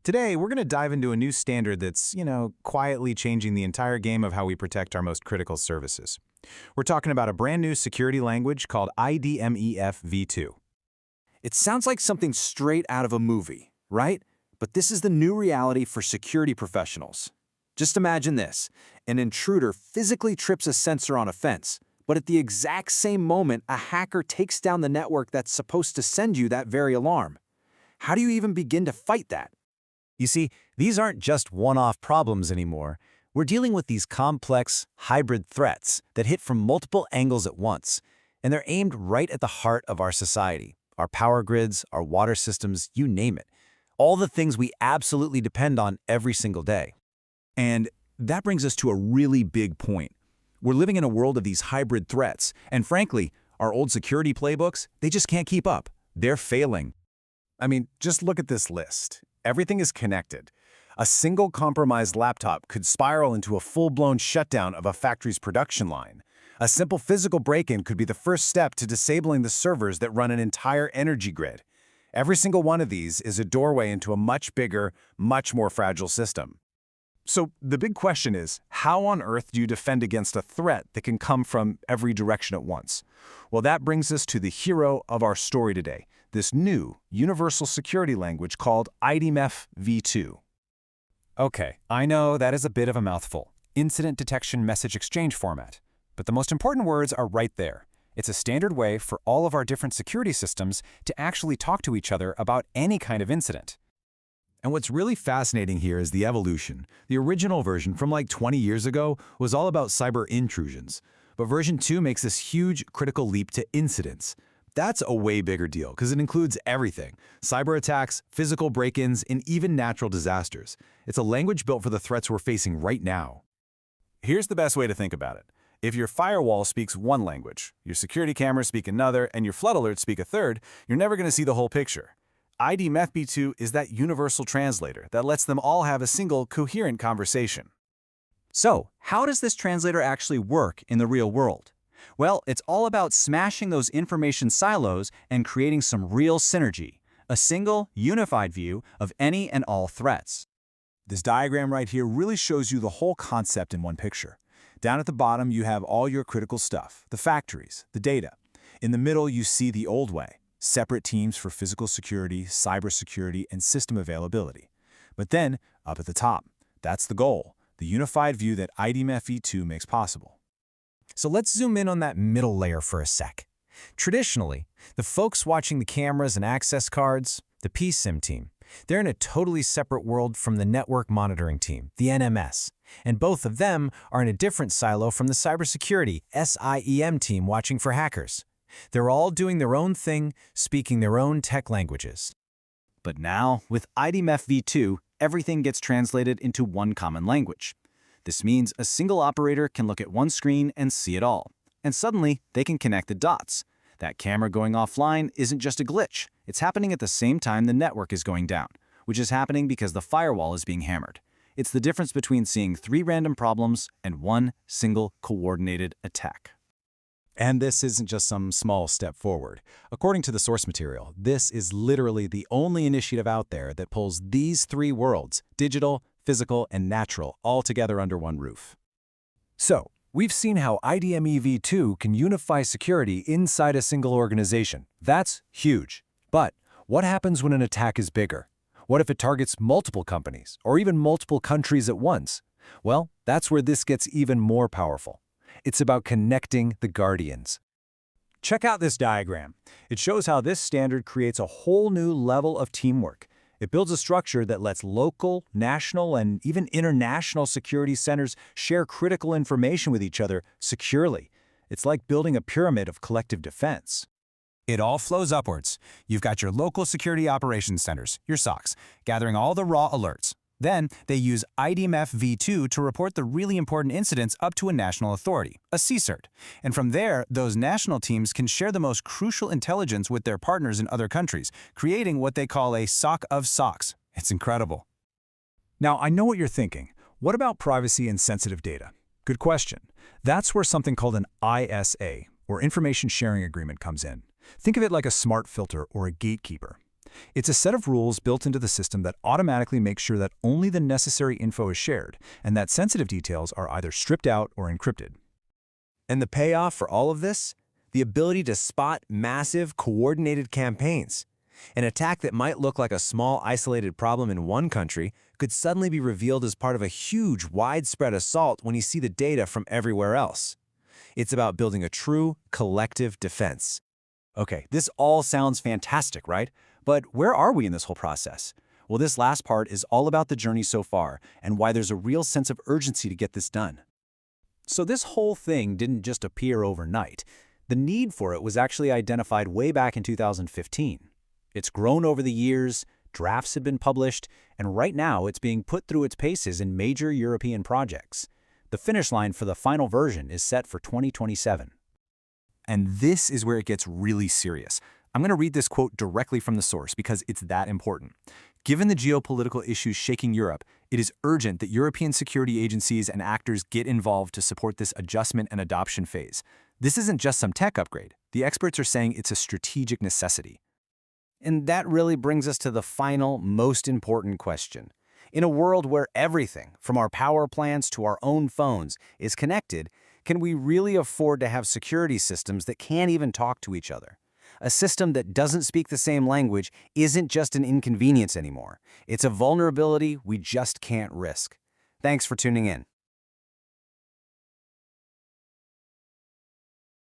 Today, we're going to dive into a new standard that's, quietly changing the entire game of how we protect our most critical services. We're talking about a brand new security language called IDMEFv2. It sounds like something straight out of a movie, right? But this is the new reality for security professionals. Just imagine this. An intruder physically trips a sensor on a fence, but at the exact same moment, a hacker takes down the network that's supposed to send you that very alarm. How do you even begin to fight that? You see, these aren't just one-off problems anymore. We're dealing with these complex, hybrid threats that hit from multiple angles at once, and they're aimed right at the heart of our society, our power grids, our water systems, you name it. All the things we absolutely depend on every single day. And that brings us to a really big point. We're living in a world of these hybrid threats, and frankly, our old security playbooks, they just can't keep up. They're failing. I mean, just look at this list. Everything is connected. A single compromised laptop could spiral into a full-blown shutdown of a factory's production line. A simple physical break-in could be the first step to disabling the servers that run an entire energy grid. Every single one of these is a doorway into a much bigger, much more fragile system. So the big question is, how on earth do you defend against a threat that can come from every direction at once? Well, that brings us to the hero of our story today, this new universal security language called IDMEFv2. Okay, I know that is a bit of a mouthful. Incident Detection Message Exchange Format. But the most important words are right there. It's a standard way for all of our different security systems to actually talk to each other about any kind of incident. And what's really fascinating here is the evolution. The original version from like 20 years ago was all about cyber intrusions. But version 2 makes this huge critical leap to incidents. That's a way bigger deal because it includes everything: cyber attacks, physical break-ins, and even natural disasters. It's a language built for the threats we're facing right now. Here's the best way to think about it. If your firewall speaks one language, your security cameras speak another, and your flood alerts speak a third, you're never going to see the whole picture. IDMEFv2 is that universal translator that lets them all have a single, coherent conversation. So, how does this translator actually work in the real world? Well, it's all about smashing those information silos and creating some real synergy, a single, unified view of any and all threats. This diagram right here really shows you the whole concept in one picture. Down at the bottom, you have all your critical stuff, the factories, the data. In the middle, you see the old way, separate teams for physical security, cybersecurity, and system availability. But then, up at the top, that's the goal, the unified view that IDMEFv2 makes possible. So let's zoom in on that middle layer for a sec. Traditionally, the folks watching the cameras and access cards, the PSIM team, they're in a totally separate world from the network monitoring team, the NMS. And both of them are in a different silo from the cybersecurity, SIEM team watching for hackers. They're all doing their own thing, speaking their own tech languages. But now, with IDMEFv2, everything gets translated into one common language. This means a single operator can look at one screen and see it all. And suddenly, they can connect the dots. That camera going offline isn't just a glitch. It's happening at the same time the network is going down, which is happening because the firewall is being hammered. It's the difference between seeing 3 random problems and one single coordinated attack. And this isn't just some small step forward. According to the source material, this is literally the only initiative out there that pulls these 3 worlds, digital, physical, and natural, all together under one roof. So, we've seen how IDMEV2 can unify security inside a single organization. That's huge. But what happens when an attack is bigger? What if it targets multiple companies, or even multiple countries at once? Well, that's where this gets even more powerful. It's about connecting the guardians. Check out this diagram. It shows how this standard creates a whole new level of teamwork. It builds a structure that lets local, national, and even international security centers share critical information with each other securely. It's like building a pyramid of collective defense. It all flows upwards. You've got your local security operations centers, your SOCs, gathering all the raw alerts. Then, they use IDMEFv2 to report the really important incidents up to a national authority, a CSIRT. And from there, those national teams can share the most crucial intelligence with their partners in other countries, creating what they call a SOC of SOCs. It's incredible. Now, I know what you're thinking. What about privacy and sensitive data? Good question. That's where something called an ISA, or Information Sharing Agreement, comes in. Think of it like a smart filter or a gatekeeper. It's a set of rules built into the system that automatically makes sure that only the necessary info is shared, and that sensitive details are either stripped out or encrypted. And the payoff for all of this? The ability to spot massive, coordinated campaigns. An attack that might look like a small, isolated problem in one country could suddenly be revealed as part of a huge, widespread assault when you see the data from everywhere else. It's about building a true, collective defense. Okay, this all sounds fantastic, right? But where are we in this whole process? Well, this last part is all about the journey so far and why there's a real sense of urgency to get this done. So this whole thing didn't just appear overnight. The need for it was actually identified way back in 2015. It's grown over the years, drafts have been published, and right now it's being put through its paces in major European projects. The finish line for the final version is set for 2027. And this is where it gets really serious. I'm going to read this quote directly from the source because it's that important. Given the geopolitical issues shaking Europe, it is urgent that European security agencies and actors get involved to support this adjustment and adoption phase. This isn't just some tech upgrade. The experts are saying it's a strategic necessity. And that really brings us to the final, most important question. In a world where everything, from our power plants to our own phones, is connected, can we really afford to have security systems that can't even talk to each other? A system that doesn't speak the same language isn't just an inconvenience anymore. It's a vulnerability we just can't risk. Thanks for tuning in.